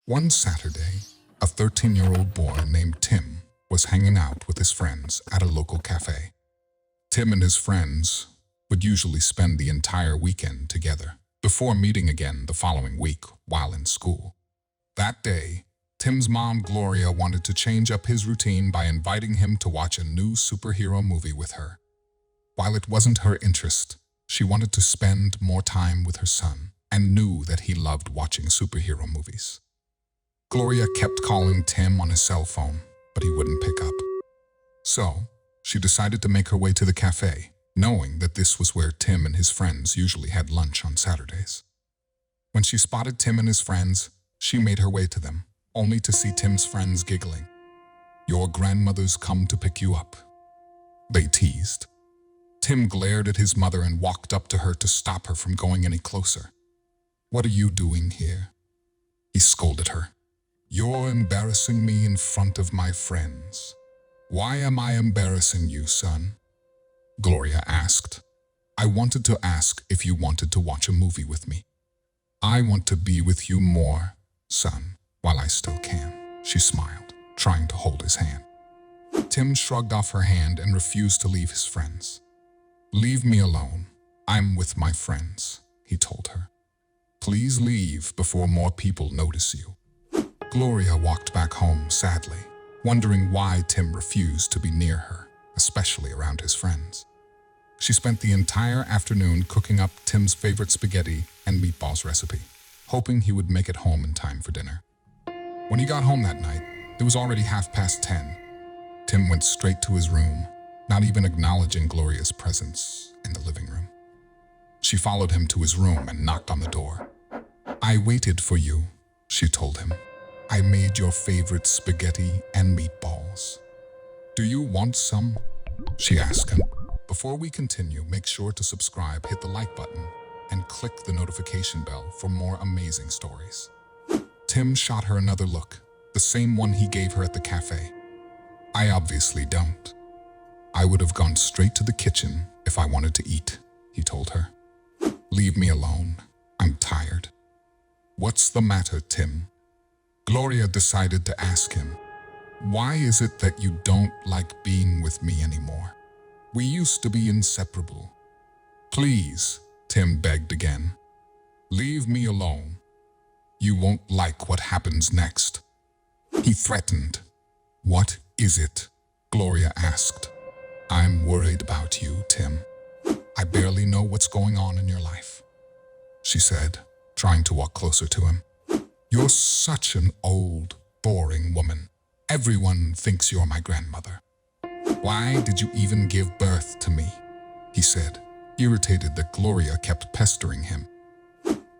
One Saturday, a 13-year-old boy named Tim was hanging out with his friends at a local cafe. Tim and his friends would usually spend the entire weekend together before meeting again the following week while in school. That day, Tim's mom, Gloria, wanted to change up his routine by inviting him to watch a new superhero movie with her. While it wasn't her interest, she wanted to spend more time with her son and knew that he loved watching superhero movies. Gloria kept calling Tim on his cell phone, but he wouldn't pick up. So, she decided to make her way to the cafe, knowing that this was where Tim and his friends usually had lunch on Saturdays. When she spotted Tim and his friends, she made her way to them, only to see Tim's friends giggling. "Your grandmother's come to pick you up," they teased. Tim glared at his mother and walked up to her to stop her from going any closer. "What are you doing here?" he scolded her. "You're embarrassing me in front of my friends." "Why am I embarrassing you, son?" Gloria asked. "I wanted to ask if you wanted to watch a movie with me." "I want to be with you more, son, while I still can," she smiled, trying to hold his hand. Tim shrugged off her hand and refused to leave his friends. "Leave me alone. I'm with my friends," he told her. "Please leave before more people notice you." Gloria walked back home sadly, wondering why Tim refused to be near her, especially around his friends. She spent the entire afternoon cooking up Tim's favorite spaghetti and meatballs recipe, hoping he would make it home in time for dinner. When he got home that night, it was already 10:30. Tim went straight to his room, not even acknowledging Gloria's presence in the living room. She followed him to his room and knocked on the door. "I waited for you," she told him. "I made your favorite spaghetti and meatballs. Do you want some?" she asked him. Before we continue, make sure to subscribe, hit the like button, and click the notification bell for more amazing stories. Tim shot her another look, the same one he gave her at the cafe. "I obviously don't. I would have gone straight to the kitchen if I wanted to eat," he told her. "Leave me alone. I'm tired." "What's the matter, Tim?" Gloria decided to ask him. "Why is it that you don't like being with me anymore? We used to be inseparable." "Please," Tim begged again. "Leave me alone. You won't like what happens next," he threatened. "What is it?" Gloria asked. "I'm worried about you, Tim. I barely know what's going on in your life," she said, trying to walk closer to him. "You're such an old, boring woman. Everyone thinks you're my grandmother. Why did you even give birth to me?" he said, irritated that Gloria kept pestering him.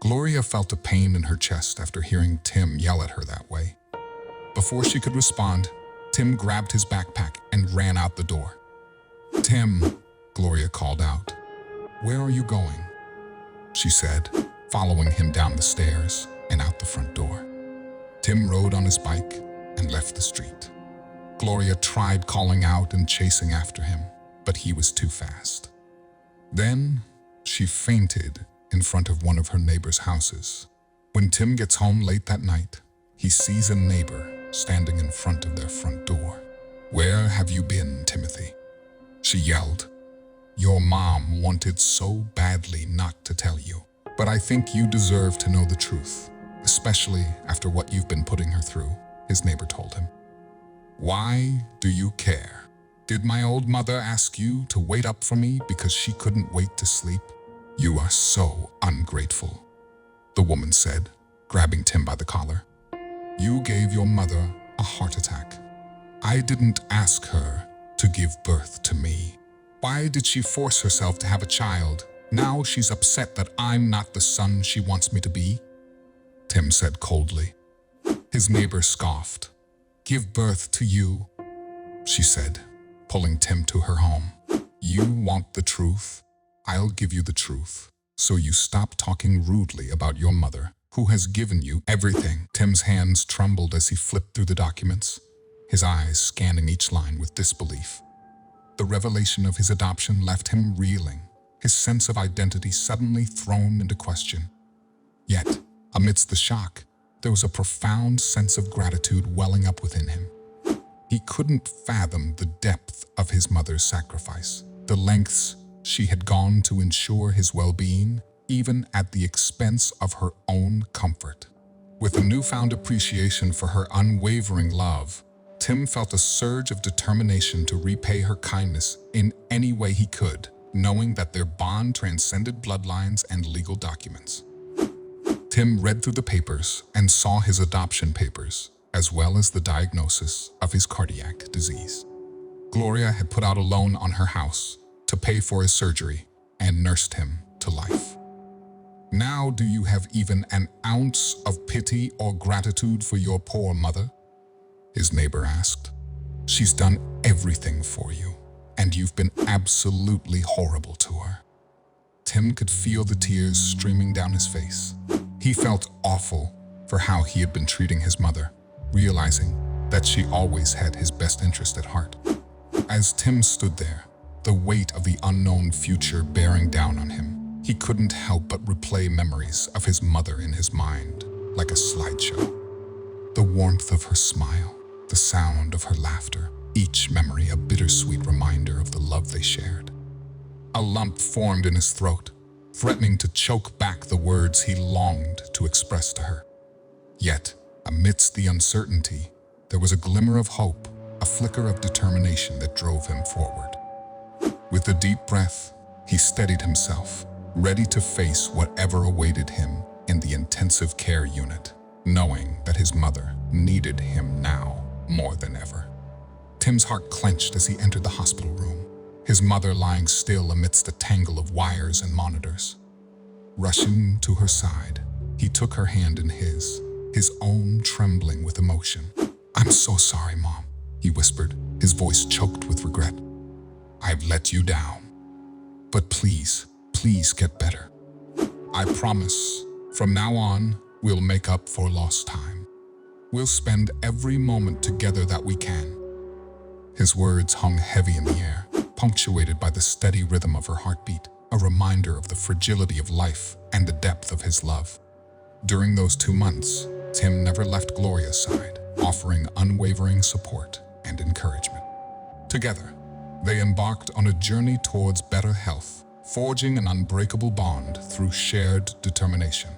Gloria felt a pain in her chest after hearing Tim yell at her that way. Before she could respond, Tim grabbed his backpack and ran out the door. "Tim," Gloria called out. "Where are you going?" she said, following him down the stairs and out the front door. Tim rode on his bike and left the street. Gloria tried calling out and chasing after him, but he was too fast. Then she fainted in front of one of her neighbor's houses. When Tim gets home late that night, he sees a neighbor standing in front of their front door. "Where have you been, Timothy?" she yelled. "Your mom wanted so badly not to tell you, but I think you deserve to know the truth, especially after what you've been putting her through," his neighbor told him. "Why do you care? Did my old mother ask you to wait up for me because she couldn't wait to sleep? You are so ungrateful," the woman said, grabbing Tim by the collar. "You gave your mother a heart attack. I didn't ask her to give birth to me. Why did she force herself to have a child? Now she's upset that I'm not the son she wants me to be," Tim said coldly. His neighbor scoffed. "Give birth to you," she said, pulling Tim to her home. "You want the truth? I'll give you the truth, so you stop talking rudely about your mother, who has given you everything." Tim's hands trembled as he flipped through the documents, his eyes scanning each line with disbelief. The revelation of his adoption left him reeling, his sense of identity suddenly thrown into question. Yet, amidst the shock, There was a profound sense of gratitude welling up within him. He couldn't fathom the depth of his mother's sacrifice, the lengths she had gone to ensure his well-being, even at the expense of her own comfort. With a newfound appreciation for her unwavering love, Tim felt a surge of determination to repay her kindness in any way he could, knowing that their bond transcended bloodlines and legal documents. Tim read through the papers and saw his adoption papers, as well as the diagnosis of his cardiac disease. Gloria had put out a loan on her house to pay for his surgery and nursed him to life. Now do you have even an ounce of pity or gratitude for your poor mother? His neighbor asked. She's done everything for you, and you've been absolutely horrible to her. Tim could feel the tears streaming down his face. He felt awful for how he had been treating his mother, realizing that she always had his best interest at heart. As Tim stood there, the weight of the unknown future bearing down on him, he couldn't help but replay memories of his mother in his mind, like a slideshow. The warmth of her smile, the sound of her laughter, each memory a bittersweet reminder of the love they shared. A lump formed in his throat, threatening to choke back the words he longed to express to her. Yet, amidst the uncertainty, there was a glimmer of hope, a flicker of determination that drove him forward. With a deep breath, he steadied himself, ready to face whatever awaited him in the intensive care unit, knowing that his mother needed him now more than ever. Tim's heart clenched as he entered the hospital room, his mother lying still amidst a tangle of wires and monitors. Rushing to her side, he took her hand in his own trembling with emotion. "I'm so sorry, Mom," he whispered, his voice choked with regret. "I've let you down. But please get better. I promise, from now on, we'll make up for lost time. We'll spend every moment together that we can." His words hung heavy in the air, punctuated by the steady rhythm of her heartbeat, a reminder of the fragility of life and the depth of his love. During those 2 months, Tim never left Gloria's side, offering unwavering support and encouragement. Together, they embarked on a journey towards better health, forging an unbreakable bond through shared determination.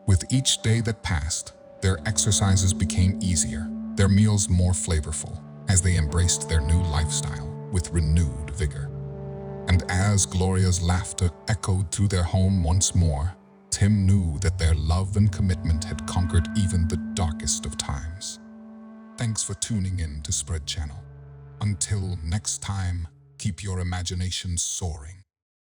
With each day that passed, their exercises became easier, their meals more flavorful, as they embraced their new lifestyle with renewed vigor. And as Gloria's laughter echoed through their home once more, Tim knew that their love and commitment had conquered even the darkest of times. Thanks for tuning in to Spread Channel. Until next time, keep your imagination soaring.